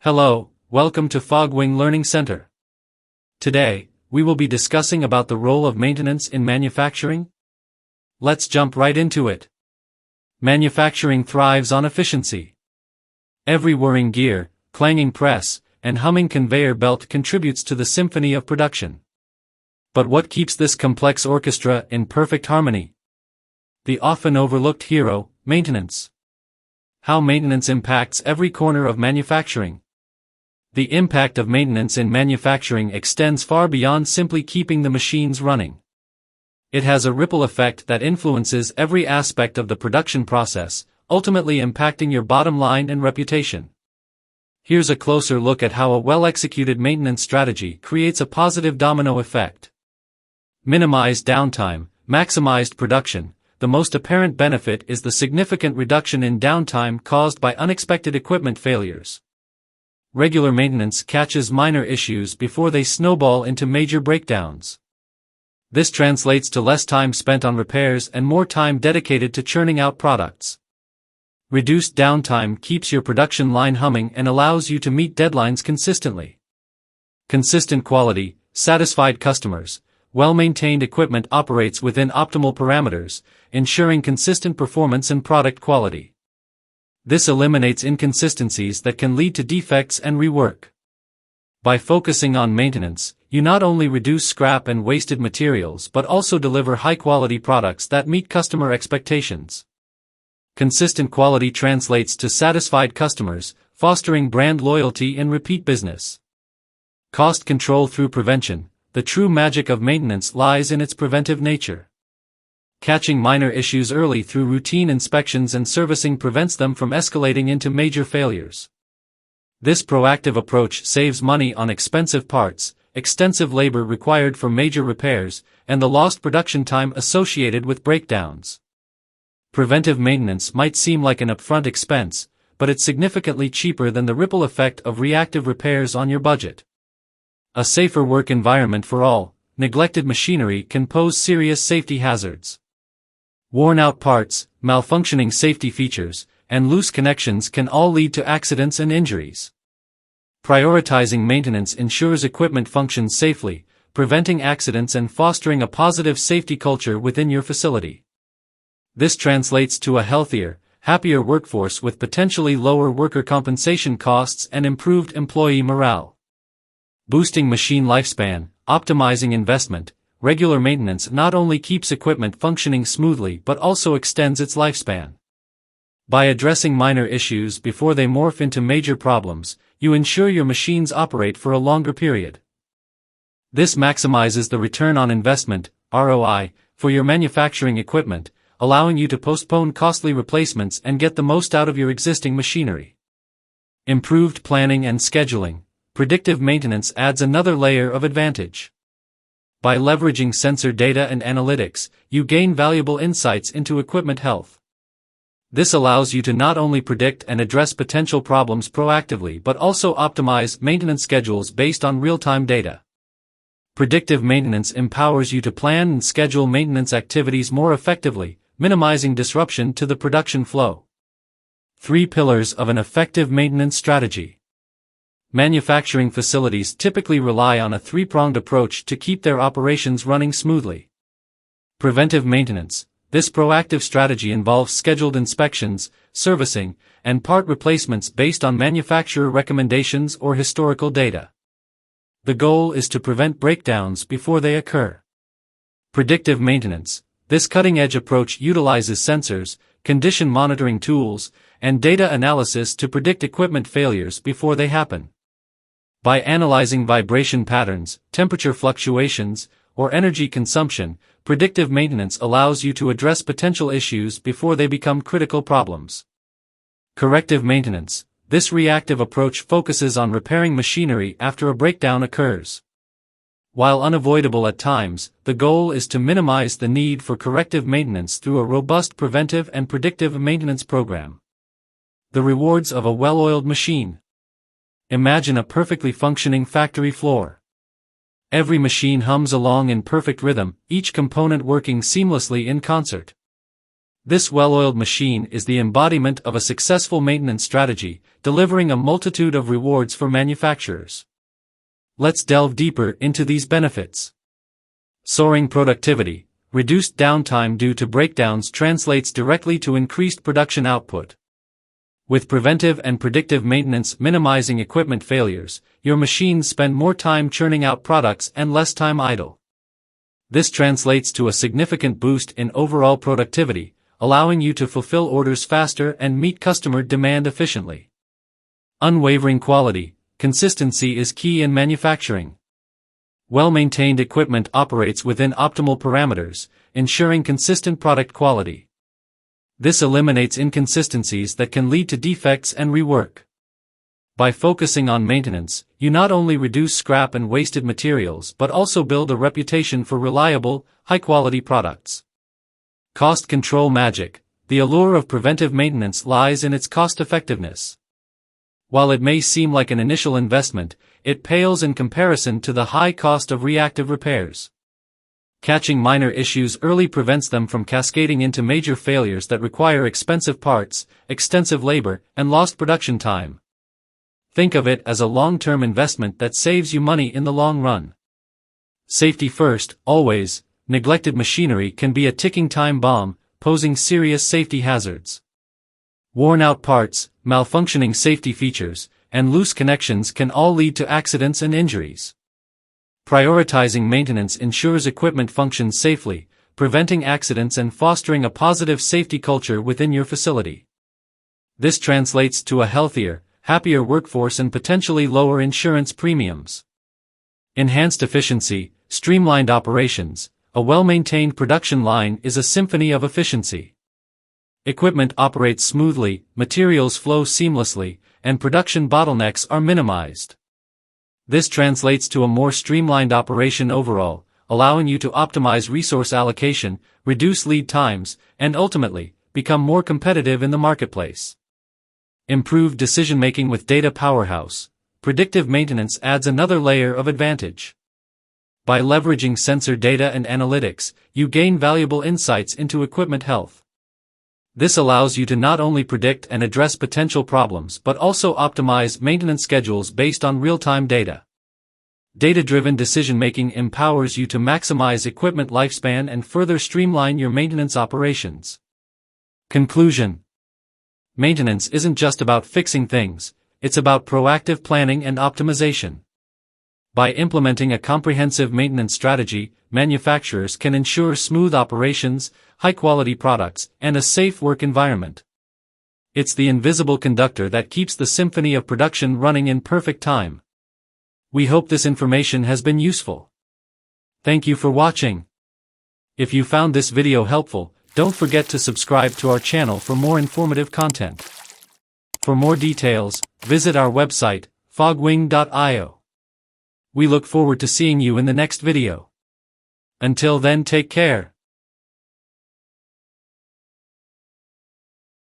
Hello, welcome to Fogwing Learning Center. Today, we will be discussing about the role of maintenance in manufacturing. Let's jump right into it. Manufacturing thrives on efficiency. Every whirring gear, clanging press, and humming conveyor belt contributes to the symphony of production. But what keeps this complex orchestra in perfect harmony? The often overlooked hero, maintenance. How maintenance impacts every corner of manufacturing. The impact of maintenance in manufacturing extends far beyond simply keeping the machines running. It has a ripple effect that influences every aspect of the production process, ultimately impacting your bottom line and reputation. Here's a closer look at how a well-executed maintenance strategy creates a positive domino effect. Minimized downtime, maximized production. The most apparent benefit is the significant reduction in downtime caused by unexpected equipment failures. Regular maintenance catches minor issues before they snowball into major breakdowns. This translates to less time spent on repairs and more time dedicated to churning out products. Reduced downtime keeps your production line humming and allows you to meet deadlines consistently. Consistent quality, satisfied customers. Well-maintained equipment operates within optimal parameters, ensuring consistent performance and product quality. This eliminates inconsistencies that can lead to defects and rework. By focusing on maintenance, you not only reduce scrap and wasted materials but also deliver high-quality products that meet customer expectations. Consistent quality translates to satisfied customers, fostering brand loyalty and repeat business. Cost control through prevention. The true magic of maintenance lies in its preventive nature. Catching minor issues early through routine inspections and servicing prevents them from escalating into major failures. This proactive approach saves money on expensive parts, extensive labor required for major repairs, and the lost production time associated with breakdowns. Preventive maintenance might seem like an upfront expense, but it's significantly cheaper than the ripple effect of reactive repairs on your budget. A safer work environment for all. Neglected machinery can pose serious safety hazards. Worn-out parts, malfunctioning safety features, and loose connections can all lead to accidents and injuries. Prioritizing maintenance ensures equipment functions safely, preventing accidents and fostering a positive safety culture within your facility. This translates to a healthier, happier workforce with potentially lower worker compensation costs and improved employee morale. Boosting machine lifespan, optimizing investment. Regular maintenance not only keeps equipment functioning smoothly but also extends its lifespan. By addressing minor issues before they morph into major problems, you ensure your machines operate for a longer period. This maximizes the return on investment, ROI, for your manufacturing equipment, allowing you to postpone costly replacements and get the most out of your existing machinery. Improved planning and scheduling. Predictive maintenance adds another layer of advantage. By leveraging sensor data and analytics, you gain valuable insights into equipment health. This allows you to not only predict and address potential problems proactively but also optimize maintenance schedules based on real-time data. Predictive maintenance empowers you to plan and schedule maintenance activities more effectively, minimizing disruption to the production flow. 3 pillars of an effective maintenance strategy. Manufacturing facilities typically rely on a 3-pronged approach to keep their operations running smoothly. Preventive maintenance. This proactive strategy involves scheduled inspections, servicing, and part replacements based on manufacturer recommendations or historical data. The goal is to prevent breakdowns before they occur. Predictive maintenance. This cutting-edge approach utilizes sensors, condition monitoring tools, and data analysis to predict equipment failures before they happen. By analyzing vibration patterns, temperature fluctuations, or energy consumption, predictive maintenance allows you to address potential issues before they become critical problems. Corrective maintenance. This reactive approach focuses on repairing machinery after a breakdown occurs. While unavoidable at times, the goal is to minimize the need for corrective maintenance through a robust preventive and predictive maintenance program. The rewards of a well-oiled machine. Imagine a perfectly functioning factory floor. Every machine hums along in perfect rhythm, each component working seamlessly in concert. This well-oiled machine is the embodiment of a successful maintenance strategy, delivering a multitude of rewards for manufacturers. Let's delve deeper into these benefits. Soaring productivity. Reduced downtime due to breakdowns translates directly to increased production output. With preventive and predictive maintenance minimizing equipment failures, your machines spend more time churning out products and less time idle. This translates to a significant boost in overall productivity, allowing you to fulfill orders faster and meet customer demand efficiently. Unwavering quality. Consistency is key in manufacturing. Well-maintained equipment operates within optimal parameters, ensuring consistent product quality. This eliminates inconsistencies that can lead to defects and rework. By focusing on maintenance, you not only reduce scrap and wasted materials but also build a reputation for reliable, high-quality products. Cost control magic. The allure of preventive maintenance lies in its cost-effectiveness. While it may seem like an initial investment, it pales in comparison to the high cost of reactive repairs. Catching minor issues early prevents them from cascading into major failures that require expensive parts, extensive labor, and lost production time. Think of it as a long-term investment that saves you money in the long run. Safety first, always. Neglected machinery can be a ticking time bomb, posing serious safety hazards. Worn-out parts, malfunctioning safety features, and loose connections can all lead to accidents and injuries. Prioritizing maintenance ensures equipment functions safely, preventing accidents and fostering a positive safety culture within your facility. This translates to a healthier, happier workforce and potentially lower insurance premiums. Enhanced efficiency, streamlined operations. A well-maintained production line is a symphony of efficiency. Equipment operates smoothly, materials flow seamlessly, and production bottlenecks are minimized. This translates to a more streamlined operation overall, allowing you to optimize resource allocation, reduce lead times, and ultimately, become more competitive in the marketplace. Improved decision-making with Data Powerhouse. Predictive maintenance adds another layer of advantage. By leveraging sensor data and analytics, you gain valuable insights into equipment health. This allows you to not only predict and address potential problems but also optimize maintenance schedules based on real-time data. Data-driven decision-making empowers you to maximize equipment lifespan and further streamline your maintenance operations. Conclusion. Maintenance isn't just about fixing things, it's about proactive planning and optimization. By implementing a comprehensive maintenance strategy, manufacturers can ensure smooth operations, high-quality products, and a safe work environment. It's the invisible conductor that keeps the symphony of production running in perfect time. We hope this information has been useful. Thank you for watching. If you found this video helpful, don't forget to subscribe to our channel for more informative content. For more details, visit our website, fogwing.io. We look forward to seeing you in the next video. Until then, take care.